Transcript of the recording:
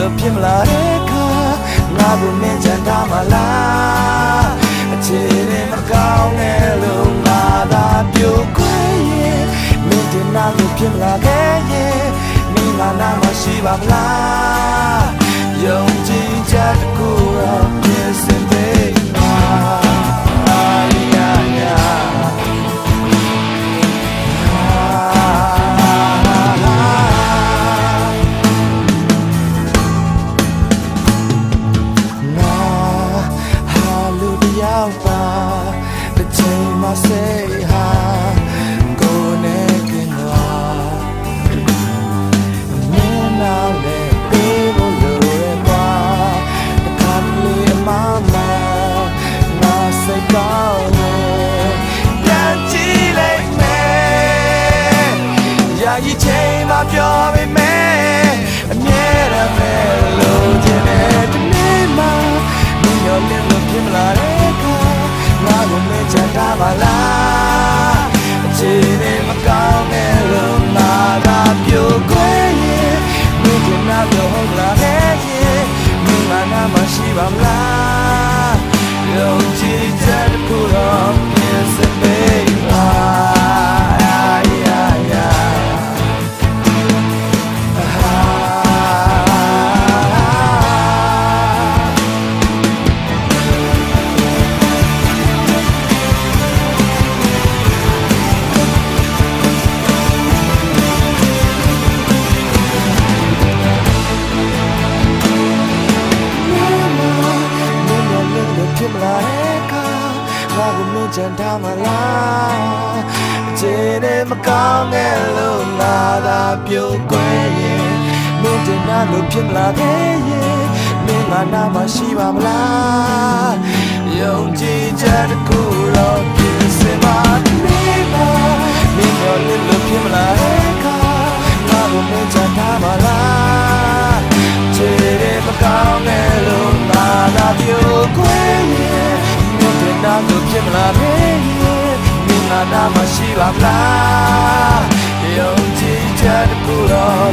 လို့ဖြစ်မလာတဲ့ခါငါကိုမင်းချန်ထားမလားအခြေအနေမကောင်းနဲ့လို့ငါသာပြိုကွဲရင်မင်းတင်နာလို့ဖြစ်မလာခဲ့ရင်မင်းငါနာမရှိပါမလားယုံကြည်ချက်တစ်ခုတော့ပြင်ဆင်ပေးပါsay hi go naked me now let people look at the country mama na say go can't you like me ya yi chain ma pyo me me a mye da me lo jin ne de me ma me yo le lo phin la de ka ngါကိုမင်းချန်ထားပါလားအခြေအနေမကောင်းနဲ့လို့ငါသာပြိုကွဲရင်မင်းကနာပြောဟုတ်လားခဲ့ရင်မင်းမနာမရှိပါမလားယုံကြည်ချက်တစ်ခုတော့ပြင်ဆင်ပေးပါချန်ထားမလားအခြေအနေမကောင်းခဲ့လို့ငါသာပြိုကွဲရင်မင်းတင်နာလို့ဖြစ်မလာခဲ့ရင်မင်းငါနာမရှိပါမလားယုံကြည်ချက်တစ်ခုတော့ပြင်ဆင်ပါနေပါမင်းရောလည်းလို့ဖြစ်မလာတဲ့အခါငါကိုမင်းချန်ထားမလားအခြေအနေမကောင်းခဲ့လို့ငါသာပြိုကွဲရင်နာလို့ဖြစ်မလာခဲ့ရင်မင်းငါနာမရှိပါမလားယုံကြည်ချက်တစ်ခုတော့